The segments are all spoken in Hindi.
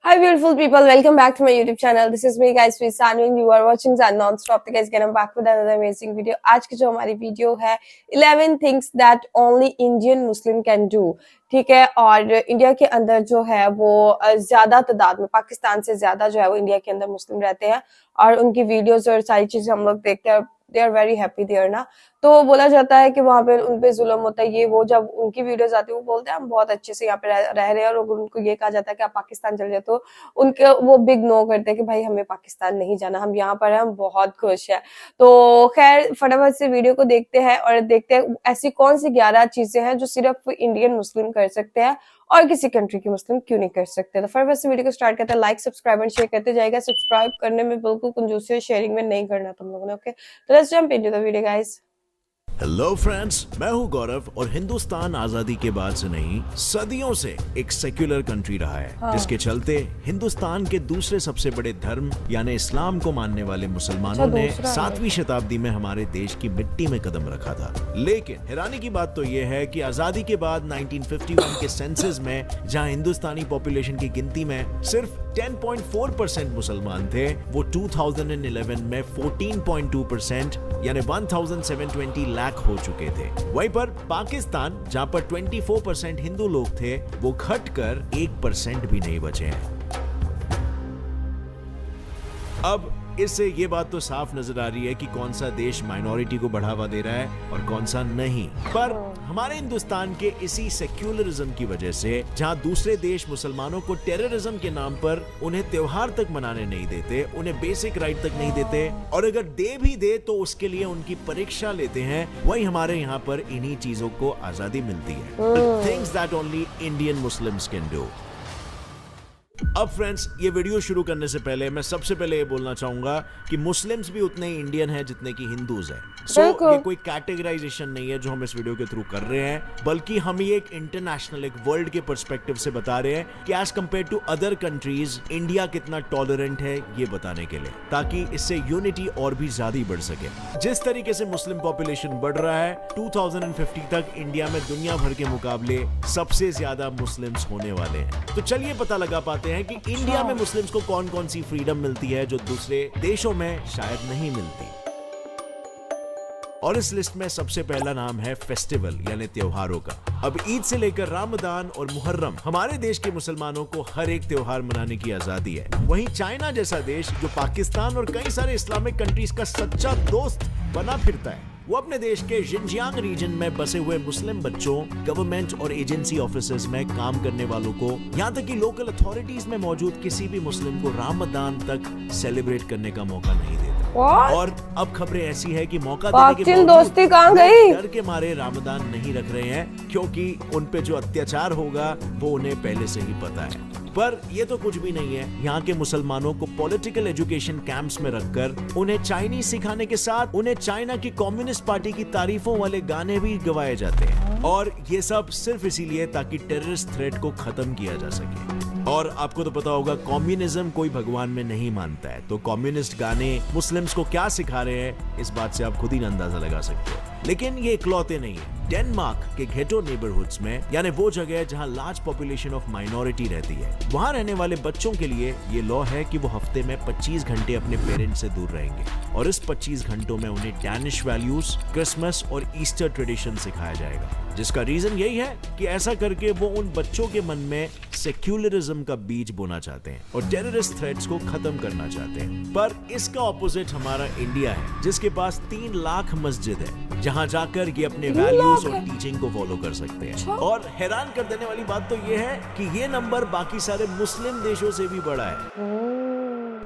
Hi beautiful people, welcome back to my YouTube channel. This is me guys, Sanu and you are watching Zan Non-Stop. तो guys, get I'm back with another amazing video. आज की जो हमारी वीडियो है 11 things that only Indian Muslim can do. ठीक है, और इंडिया के अंदर जो है वो ज्यादा तादाद में, पाकिस्तान से ज्यादा जो है वो इंडिया के अंदर मुस्लिम रहते हैं और उनकी वीडियोस और सारी चीजें हम लोग देखते हैं. They are very happy there ना. तो बोला जाता है कि वहां पे उनपे जुल्म होता है, ये वो. जब उनकी वीडियोस आती है वो बोलते हैं हम बहुत अच्छे से यहाँ पे रह रहे हैं, और उनको ये कहा जाता है कि आप पाकिस्तान चले जाए तो उनके वो बिग नो करते हैं कि भाई हमें पाकिस्तान नहीं जाना, हम यहाँ पर हैं, हम बहुत खुश है. तो खैर फटाफट से वीडियो को देखते हैं और देखते हैं ऐसी कौन सी 11 चीजें हैं जो सिर्फ इंडियन मुस्लिम कर सकते हैं और किसी कंट्री के मुस्लिम क्यों नहीं कर सकते. तो फटाफट से वीडियो को स्टार्ट करते हैं. लाइक सब्सक्राइब एंड शेयर करते जाएगा. सब्सक्राइब करने में बिल्कुल कंजूसी, शेयरिंग में नहीं करना तुम लोगों ने. ओके, तो let's jump into the video guys. Hello friends, मैं हूं गौरव और हिंदुस्तान आजादी के बाद से नहीं सदियों से एक सेक्युलर कंट्री रहा है, जिसके चलते हिंदुस्तान के दूसरे सबसे बड़े धर्म यानी इस्लाम को मानने वाले मुसलमानों ने 7वीं शताब्दी में हमारे देश की मिट्टी में कदम रखा था. लेकिन हैरानी की बात तो यह है कि आजादी के बाद 1951 के सेंसस में जहां हिंदुस्तानी पॉपुलेशन की गिनती में सिर्फ 10.4% मुसलमान थे, वो 2011 में 14.2% यानी 1720 लाख हो चुके थे. वहीं पर पाकिस्तान जहां पर 24% हिंदू लोग थे, वो घटकर 1% भी नहीं बचे हैं. अब इससे ये बात तो साफ नजर आ रही है कि कौन सा देश माइनॉरिटी को बढ़ावा दे रहा है और कौन सा नहीं. पर हमारे हिंदुस्तान के इसी सेक्युलरिज्म की वजह से जहां दूसरे देश मुसलमानों को टेररिज्म के नाम पर उन्हें त्योहार तक मनाने नहीं देते, उन्हें बेसिक राइट तक नहीं देते, और अगर दे भी दे तो उसके लिए उनकी परीक्षा लेते हैं, वही हमारे यहाँ पर इन्हीं चीजों को आजादी मिलती है. Things that only Indian Muslims can do. अब फ्रेंड्स, ये वीडियो शुरू करने से पहले मैं सबसे पहले ये बोलना चाहूंगा कि मुस्लिम्स भी उतने ही इंडियन हैं जितने कि हिंदूज हैं. ये कोई कैटेगराइजेशन नहीं है जो हम इस वीडियो के थ्रू कर रहे हैं, बल्कि हम ये एक इंटरनेशनल, एक वर्ल्ड के पर्सपेक्टिव से बता रहे हैं कि as compared to other countries India कितना टॉलरेंट है, ये बताने के लिए, ताकि इससे यूनिटी और भी ज्यादा बढ़ सके. जिस तरीके से मुस्लिम पॉपुलेशन बढ़ रहा है, 2050 तक इंडिया में दुनिया भर के मुकाबले सबसे ज्यादा मुस्लिम्स होने वाले हैं. तो चलिए पता लगा पाते हैं कि इंडिया में मुस्लिम्स को कौन कौन सी फ्रीडम मिलती है जो दूसरे देशों में शायद नहीं मिलती. और इस लिस्ट में सबसे पहला नाम है फेस्टिवल यानी त्योहारों का. अब ईद से लेकर रमजान और मुहर्रम हमारे देश के मुसलमानों को हर एक त्योहार मनाने की आजादी है. वहीं चाइना जैसा देश जो पाकिस्तान और कई सारे इस्लामिक कंट्रीज का सच्चा दोस्त बना फिरता है, वो अपने देश के जिनजियांग रीजन में बसे हुए मुस्लिम बच्चों, गवर्नमेंट और एजेंसी ऑफिसेज में काम करने वालों को, यहाँ तक कि लोकल अथॉरिटीज में मौजूद किसी भी मुस्लिम को रमजान तक सेलिब्रेट करने का मौका नहीं देता. और अब खबरें ऐसी है कि मौका देने के दोस्ती कहाँ गई? डर के मारे रमजान नहीं रख रहे हैं, क्योंकि उन पे जो अत्याचार होगा वो उन्हें पहले से ही पता है. पर ये तो कुछ भी नहीं है. यहाँ के मुसलमानों को पॉलिटिकल एजुकेशन कैंप्स में रखकर उन्हें चाइनीज सिखाने के साथ उन्हें चाइना की कम्युनिस्ट पार्टी की तारीफों वाले गाने भी गवाए जाते हैं, और ये सब सिर्फ इसीलिए ताकि टेररिस्ट थ्रेट को खत्म किया जा सके. और आपको तो पता होगा कम्युनिज्म कोई भगवान में नहीं मानता है, तो कम्युनिस्ट गाने मुस्लिम्स को क्या सिखा रहे हैं, इस बात से आप खुद ही अंदाजा लगा सकते हो. लेकिन ये इकलौते नहीं है. डेनमार्क के घेटो नेबरहुड्स में, यानी वो जगह जहां लार्ज पॉपुलेशन ऑफ माइनॉरिटी रहती है, वहां रहने वाले बच्चों के लिए ये लॉ है कि वो हफ्ते में 25 घंटे अपने पेरेंट्स से दूर रहेंगे, और इस 25 घंटों में उन्हें डैनिश वैल्यूज, क्रिसमस और ईस्टर ट्रेडिशन सिखाया जाएगा. जिसका रीजन यही है कि ऐसा करके वो उन बच्चों के मन में सेक्युलरिज्म का बीज बोना चाहते हैं और टेररिस्ट थ्रेट्स को खत्म करना चाहते हैं. पर इसका ऑपोजिट हमारा इंडिया है, जिसके पास 3 लाख मस्जिद है, जहां जाकर ये अपने वैल्यूज और टीचिंग को फॉलो कर सकते हैं. और हैरान कर देने वाली बात तो ये है कि ये नंबर बाकी सारे मुस्लिम देशों से भी बड़ा है.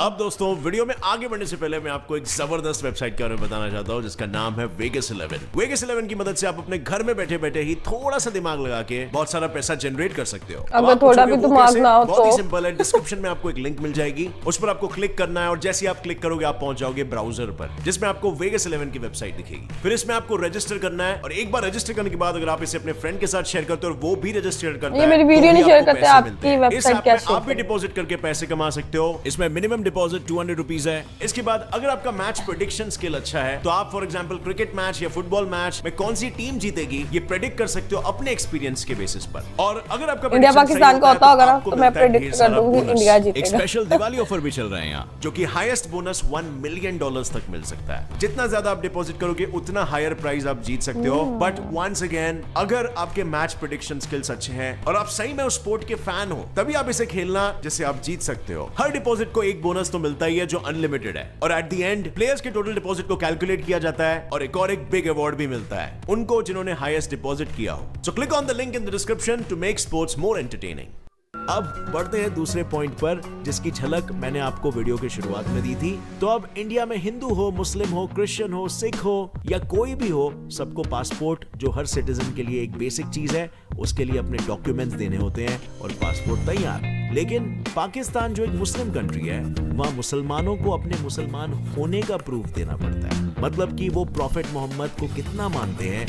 अब दोस्तों, वीडियो में आगे बढ़ने से पहले मैं आपको एक जबरदस्त वेबसाइट के बारे में बताना चाहता हूं, जिसका नाम है वेगस 11. वेगस 11 की मदद से आप अपने घर में बैठे बैठे ही थोड़ा सा दिमाग लगा के बहुत सारा पैसा जनरेट कर सकते हो. अगर थोड़ा भी दिमाग ना हो तो बहुत ही सिंपल है. डिस्क्रिप्शन में आपको एक लिंक मिल जाएगी, उस पर आपको क्लिक करना है, और जैसे ही आप क्लिक करोगे आप पहुंच जाओगे ब्राउजर पर, जिसमें आपको वेगस 11 की वेबसाइट दिखेगी. फिर इसमें आपको रजिस्टर करना है, और एक बार रजिस्टर करने के बाद अगर आप इसे अपने फ्रेंड के साथ शेयर करते हो और वो भी रजिस्टर करता है, मेरी वीडियो नहीं शेयर करते, आपकी वेबसाइट कैसे आप भी डिपॉजिट करके पैसे कमा सकते हो. इसमें मिनिमम डिपॉजिट 200 रुपीज है। इसके बाद अगर आपका मैच प्रेडिक्शन स्किल अच्छा है तो आप फॉर एग्जांपल क्रिकेट मैच या फुटबॉल मैच में कौन सी टीम जीतेगी ये प्रेडिक्ट कर सकते हो अपने एक्सपीरियंस के बेसिस पर। और अगर आपका इंडिया पाकिस्तान का होता होगा ना आपको तो मैं मिलता है प्रेडिक्ट ढेर कर सारा दूंगी बोनस। इंडिया एक जीतेगा। स्पेशल दिवाली ऑफर भी चल रहे हैं यहाँ, जो कि हाईएस्ट बोनस $1 मिलियन तक मिल सकता है। जितना ज्यादा आप डिपॉजिट करोगे उतना हायर प्राइस आप जीत सकते हो। बट वंस अगेन, अगर आपके मैच प्रेडिक्शन स्किल्स अच्छे हैं और आप सही में उस स्पोर्ट के फैन हो तभी आप इसे खेलना, जिससे आप जीत सकते हो। हर डिपॉजिट को एक बोनस तो मिलता ही है जो अनलिमिटेड है, और एट द एंड प्लेयर्स के टोटल डिपॉजिट को कैलकुलेट किया जाता है और एक बिग अवार्ड भी मिलता है उनको जिन्होंने हाईएस्ट डिपॉजिट किया हो। So click on the link in the description to make sports more entertaining. अब बढ़ते हैं दूसरे पॉइंट पर, जिसकी झलक मैंने आपको वीडियो की शुरुआत में दी थी। तो अब इंडिया में हिंदू हो, मुस्लिम हो, क्रिश्चियन हो, सिख हो या कोई भी हो, सबको पासपोर्ट, जो हर सिटीजन के लिए एक बेसिक चीज है, उसके लिए अपने डॉक्यूमेंट्स देने होते हैं और पासपोर्ट तैयार। लेकिन पाकिस्तान जो एक मुस्लिम कंट्री है, वहाँ मुसलमानों को अपने मुसलमान होने का प्रूफ देना पड़ता है। मतलब कि वो प्रॉफेट मोहम्मद को कितना मानते हैं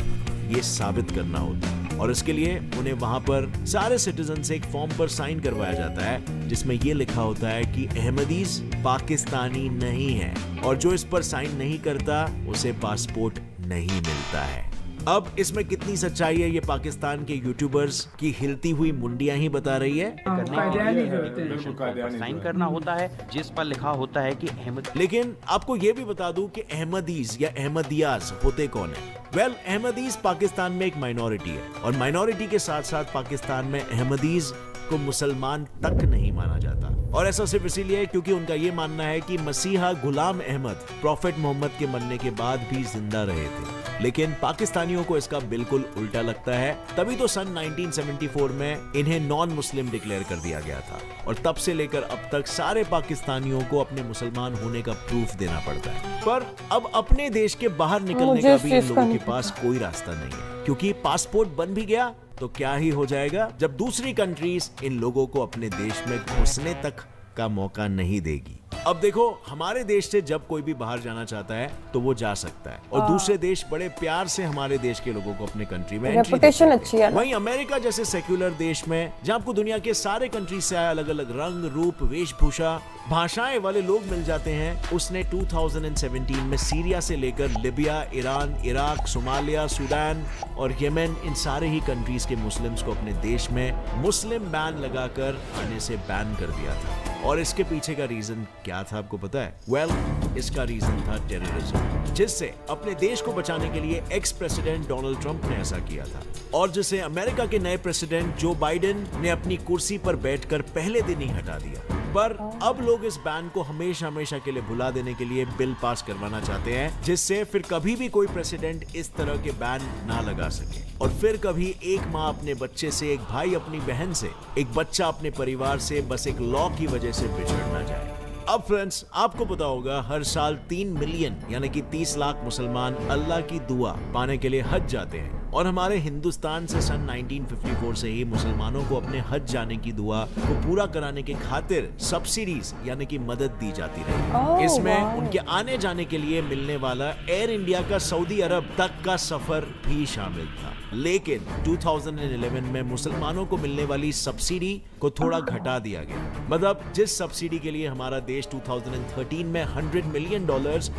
ये साबित करना होता है। और इसके लिए उन्हें वहां पर सारे सिटीजन से एक फॉर्म पर साइन करवाया जाता है, जिसमें ये लिखा होता है कि अहमदीज पाकिस्तानी नहीं है, और जो इस पर साइन नहीं करता उसे पासपोर्ट नहीं मिलता है। अब इसमें कितनी सच्चाई है ये पाकिस्तान के यूट्यूबर्स की हिलती हुई मुंडियां ही बता रही है। साइन करना होता है जिस पर लिखा होता है कि अहमद। लेकिन आपको ये भी बता दूं कि अहमदीज या अहमदियाज होते कौन है। वेल, अहमदीज पाकिस्तान में एक माइनॉरिटी है, और माइनॉरिटी के साथ साथ पाकिस्तान में अहमदीज को मुसलमान तक नहीं माना जाता। और ऐसा सिर्फ इसीलिए क्योंकि उनका ये मानना है कि मसीहा गुलाम अहमद प्रॉफेट मोहम्मद के मरने के बाद भी जिंदा रहे थे। लेकिन पाकिस्तानियों को इसका बिल्कुल उल्टा लगता है। तभी तो सन 1974 में इन्हें नॉन मुस्लिम डिक्लेयर कर दिया गया था, और तब से लेकर अब तक सारे पाकिस्तानियों को अपने मुसलमान होने का प्रूफ देना पड़ता है। पर अब अपने देश के बाहर निकलने का भी इन लोगों के पास कोई रास्ता नहीं है, क्योंकि पासपोर्ट बन भी गया तो क्या ही हो जाएगा जब दूसरी कंट्रीज इन लोगों को अपने देश में घुसने तक का मौका नहीं देगी। अब देखो, हमारे देश से जब कोई भी बाहर जाना चाहता है तो वो जा सकता है, और दूसरे देश बड़े प्यार से हमारे देश के लोगों को अपने कंट्री में रेपुटेशन अच्छी है। वहीं अमेरिका जैसे सेक्युलर देश में, जहां आपको दुनिया के सारे कंट्री से आए अलग अलग रंग, रूप, वेशभूषा, भाषाएं वाले लोग मिल जाते हैं, उसने 2017 में सीरिया से लेकर Libya, Iran, Iraq, Somalia, Sudan और येमेन, इन सारे ही कंट्रीज के मुस्लिम्स को अपने देश में मुस्लिम बैन लगाकर आने से बैन कर दिया था। और इसके पीछे का रीजन क्या था आपको पता है? वेल, इसका रीजन था टेररिज्म, जिससे अपने देश को बचाने के लिए एक्स प्रेसिडेंट डोनाल्ड ट्रंप ने ऐसा किया था, और जिसे अमेरिका के नए प्रेसिडेंट जो बाइडेन ने अपनी कुर्सी पर बैठकर पहले दिन ही हटा दिया। पर अब लोग इस बैन को हमेशा हमेशा के लिए भुला देने के लिए बिल पास करवाना चाहते हैं, जिससे फिर कभी भी कोई प्रेसिडेंट इस तरह के बैन ना लगा सके, और फिर कभी एक माँ अपने बच्चे से, एक भाई अपनी बहन से, एक बच्चा अपने परिवार से बस एक लॉ की वजह से बिछड़ ना जाए। अब फ्रेंड्स, आपको पता होगा हर साल 3 मिलियन यानी कि 30 लाख मुसलमान अल्लाह की दुआ पाने के लिए हज जाते हैं, और हमारे हिंदुस्तान से सन 1954 से ही मुसलमानों को अपने हज जाने की दुआ को पूरा कराने के खातिर सब्सिडीज यानी कि मदद दी जाती रही। इसमें उनके आने जाने के लिए मिलने वाला एयर इंडिया का सऊदी अरब तक का सफर भी शामिल था। लेकिन 2011 में मुसलमानों को मिलने वाली सब्सिडी को थोड़ा घटा दिया गया। मतलब जिस सब्सिडी के लिए हमारा देश 2013 में $100 मिलियन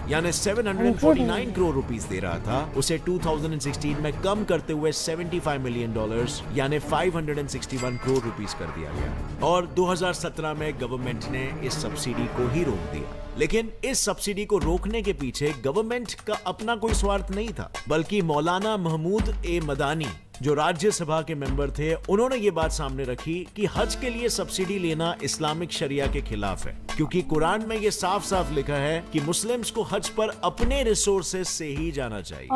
यानी 749 करोड़ रुपीस दे रहा था, उसे 2016 में कम करते हुए $75 मिलियन यानी 561 करोड़ रुपीस कर दिया गया। और 2017 में गवर्नमेंट ने इस सब्सिडी को ही रोक दिया। लेकिन इस सब्सिडी को रोकने के पीछे गवर्नमेंट का अपना कोई स्वार्थ नहीं था, बल्कि मौलाना महमूद ए मदानी, जो राज्यसभा के मेंबर थे, उन्होंने ये बात सामने रखी कि हज के लिए सब्सिडी लेना इस्लामिक शरिया के खिलाफ है, क्योंकि कुरान में ये साफ साफ लिखा है कि मुस्लिम्स को हज पर अपने रिसोर्सेज से ही जाना चाहिए।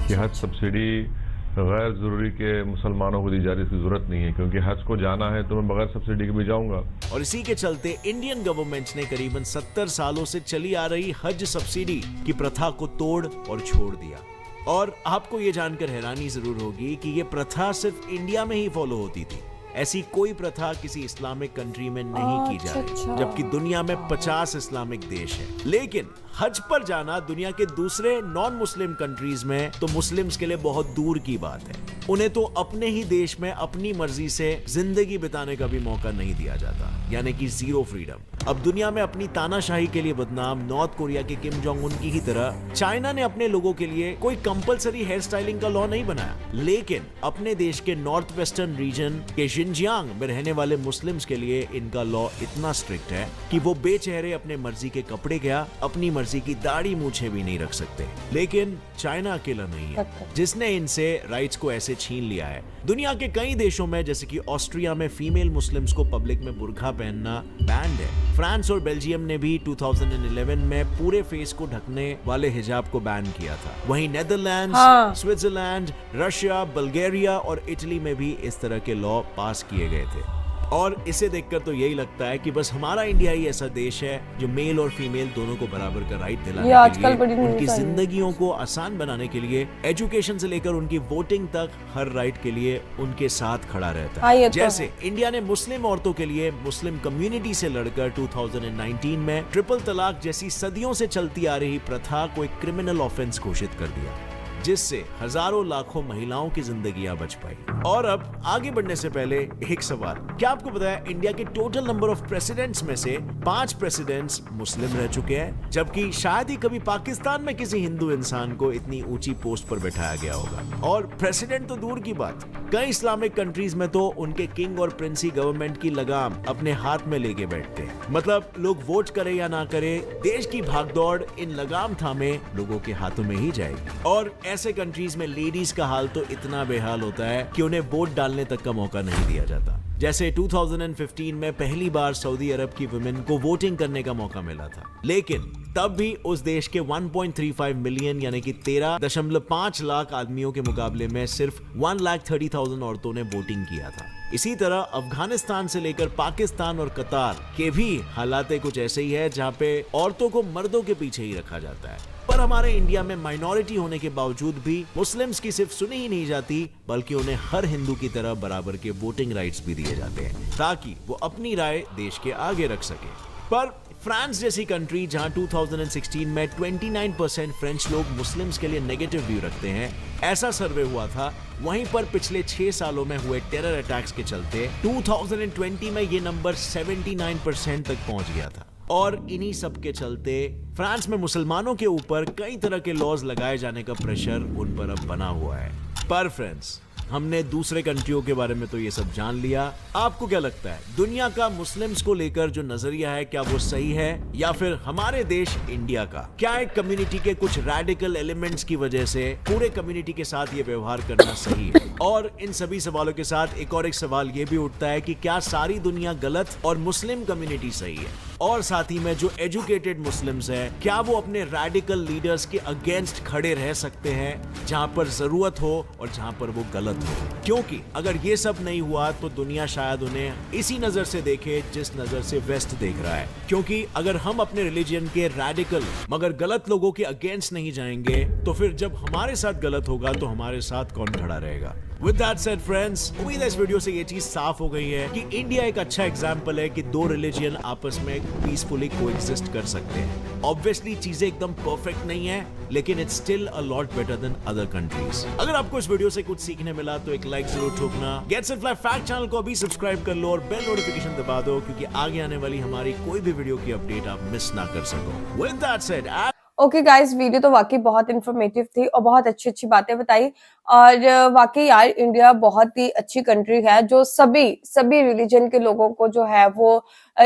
कि हज सब्सिडी गैर जरूरी के मुसलमानों को दी जा रही, इसकी जरूरत नहीं है, क्योंकि हज को जाना है तो मैं बगैर सब्सिडी के भी जाऊंगा। और इसी के चलते इंडियन गवर्नमेंट ने करीबन 70 सालों से चली आ रही हज सब्सिडी की प्रथा को तोड़ और छोड़ दिया। और आपको ये जानकर हैरानी जरूर होगी कि ये प्रथा सिर्फ इंडिया में ही फॉलो होती थी। ऐसी कोई प्रथा किसी इस्लामिक कंट्री में नहीं की जा रही, जबकि दुनिया में 50 इस्लामिक देश हैं। लेकिन हज पर जाना दुनिया के दूसरे नॉन मुस्लिम कंट्रीज में तो मुस्लिम्स के लिए बहुत दूर की बात है। उन्हें तो अपने ही देश में अपनी मर्जी से जिंदगी बिताने का भी मौका नहीं दिया जाता। यानी कि जीरो फ्रीडम। अब दुनिया में अपनी तानाशाही के लिए बदनाम नॉर्थ कोरिया के किम जोंग उन की ही तरह चाइना ने अपने लोगों के लिए कोई कंपलसरी हेयर स्टाइलिंग का लॉ नहीं बनाया, लेकिन अपने देश के नॉर्थ वेस्टर्न रीजन के शिनजियांग में रहने वाले मुस्लिम्स के लिए इनका लॉ इतना स्ट्रिक्ट है कि वो बेचेहरे अपने मर्जी के कपड़े क्या अपनी मर्जी की दाढ़ी मूछें भी नहीं रख सकते। लेकिन चाइना अकेला नहीं है जिसने इनसे राइट्स को ऐसे छीन लिया है। दुनिया के कई देशों में जैसे कि ऑस्ट्रिया में फीमेल मुस्लिम्स को पब्लिक में बुर्का पहनना बैंड है। फ्रांस और बेल्जियम ने भी 2011 में पूरे फेस को ढकने वाले हिजाब को बैन किया था। वहीं नेदरलैंड्स, स्विट्जरलैंड, रशिया, बल्गेरिया और इटली में भी इस तरह के लॉ पास किए गए थे। और इसे देखकर तो यही लगता है कि बस हमारा इंडिया ही ऐसा देश है जो मेल और फीमेल दोनों को बराबर का राइट दिलाने के लिए, उनकी जिंदगियों को आसान बनाने के लिए, एजुकेशन से लेकर उनकी वोटिंग तक हर राइट के लिए उनके साथ खड़ा रहता है। जैसे इंडिया ने मुस्लिम औरतों के लिए मुस्लिम कम्युनिटी से लड़कर 2019 में ट्रिपल तलाक जैसी सदियों से चलती आ रही प्रथा को एक क्रिमिनल ऑफेंस घोषित कर दिया, जिससे हजारों लाखों महिलाओं की जिंदगियां बच पाई। और अब आगे बढ़ने से पहले एक सवाल, क्या आपको पता है इंडिया के टोटल नंबर ऑफ प्रेसिडेंट्स में से 5 प्रेसिडेंट्स मुस्लिम रह चुके हैं, जबकि शायद ही कभी पाकिस्तान में किसी हिंदू इंसान को इतनी ऊंची पोस्ट पर बैठाया गया होगा। और प्रेसिडेंट तो दूर की बात, कई इस्लामिक कंट्रीज में तो उनके किंग और प्रिंसी गवर्नमेंट की लगाम अपने हाथ में लेके बैठते हैं। मतलब लोग वोट करे या ना करे, देश की भागदौड़ इन लगाम थामे लोगों के हाथों में ही जाएगी। और ऐसे कंट्रीज में लेडीज का हाल तो इतना बेहाल होता है कि उन्हें वोट डालने तक का मौका नहीं दिया जाता। जैसे 2015 में पहली बार सऊदी अरब की वुमेन को वोटिंग करने का मौका मिला था, लेकिन तब भी उस देश के 1.35 मिलियन यानी कि 13.5 लाख आदमियों के मुकाबले में सिर्फ 1,30,000 औरतों ने वोटिंग किया था। इसी तरह अफगानिस्तान से लेकर पाकिस्तान और कतार के भी हालात कुछ ऐसे ही है, जहाँ पे औरतों को मर्दों के पीछे ही रखा जाता है। पर हमारे इंडिया में माइनॉरिटी होने के बावजूद भी मुस्लिम्स की सिर्फ सुनी ही नहीं जाती, बल्कि उन्हें हर हिंदू की तरह बराबर के वोटिंग राइट्स भी दिए जाते हैं, ताकि वो अपनी राय देश के आगे रख सके। पर फ्रांस जैसी कंट्री जहां 2016 में 29% फ्रेंच लोग मुस्लिम्स के लिए नेगेटिव व्यू रखते हैं, ऐसा सर्वे हुआ था, वहीं पर पिछले 6 सालों में हुए टेरर अटैक्स के चलते 2020 में ये नंबर 79% तक पहुंच गया था। और इन्हीं सब के चलते फ्रांस में मुसलमानों के ऊपर कई तरह के लॉज लगाए जाने का प्रेशर उन पर अब बना हुआ है। पर फ्रेंड्स, हमने दूसरे कंट्रियों के बारे में तो ये सब जान लिया। आपको क्या लगता है, दुनिया का मुस्लिम्स को लेकर जो नजरिया है, क्या वो सही है, या फिर हमारे देश इंडिया का क्या एक कम्युनिटी के कुछ रैडिकल एलिमेंट्स की वजह से पूरे कम्युनिटी के साथ ये व्यवहार करना सही है? और इन सभी सवालों के साथ एक और एक सवाल ये भी उठता है कि क्या सारी दुनिया गलत और मुस्लिम कम्युनिटी सही है? और साथ ही में जो एजुकेटेड मुस्लिम्स है, क्या वो अपने रैडिकल लीडर्स के अगेंस्ट खड़े रह सकते हैं जहां पर जरूरत हो और जहां पर वो गलत हो? क्योंकि अगर ये सब नहीं हुआ तो दुनिया शायद उन्हें इसी नजर से देखे जिस नजर से वेस्ट देख रहा है। क्योंकि अगर हम अपने रिलीजन के रैडिकल मगर गलत लोगों के अगेंस्ट नहीं जाएंगे, तो फिर जब हमारे साथ गलत होगा तो हमारे साथ कौन खड़ा रहेगा? With that said, friends, उम्मीद है इस वीडियो से ये चीज साफ हो गई है कि इंडिया एक अच्छा एग्जाम्पल है कि दो रिलीजन आपस में पीसफुली कोएग्जिस्ट कर सकते हैं। ऑब्वियसली चीजें एकदम परफेक्ट नहीं है, लेकिन it's still a lot better than other countries. अगर आपको इस वीडियो से कुछ सीखने मिला तो एक लाइक जरूर ठोकना। Gets it fly fact channel को अभी सब्सक्राइब कर लो और बेल नोटिफिकेशन दबा दो, क्योंकि आगे आने वाली हमारी कोई भी वीडियो की अपडेट आप मिस ना कर सको। With that said, okay guys, video तो वाकई बहुत इन्फॉर्मेटिव थी और बहुत अच्छी अच्छी बातें बताई। और वाकई यार, इंडिया बहुत ही अच्छी कंट्री है जो सभी रिलीजन के लोगों को जो है वो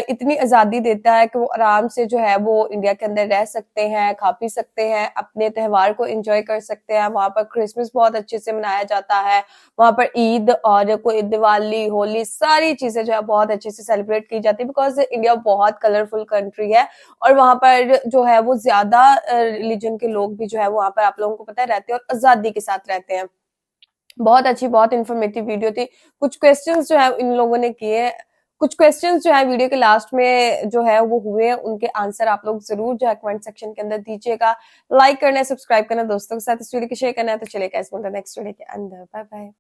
इतनी आजादी देता है कि वो आराम से जो है वो इंडिया के अंदर रह सकते हैं, खा पी सकते हैं, अपने त्योहार को एंजॉय कर सकते हैं। वहां पर क्रिसमस बहुत अच्छे से मनाया जाता है, वहां पर ईद और कोई दिवाली, होली, सारी चीजें जो है बहुत अच्छे से सेलिब्रेट की जाती है, बिकॉज इंडिया बहुत कलरफुल कंट्री है। और वहां पर जो है वो ज्यादा रिलीजन के लोग भी जो है वहां पर, आप लोगों को पता है, रहते हैं और आजादी के साथ रहते हैं। बहुत अच्छी, बहुत इन्फॉर्मेटिव वीडियो थी। कुछ क्वेश्चंस जो है इन लोगों ने किए, कुछ क्वेश्चंस जो है वीडियो के लास्ट में जो है वो हुए, उनके आंसर आप लोग जरूर जो है कमेंट सेक्शन के अंदर दीजिएगा। लाइक करना है, सब्सक्राइब करना, दोस्तों के साथ इस वीडियो को शेयर करना है। तो चलिए गाइस, मिलते हैं नेक्स्ट वीडियो के अंदर। Bye bye.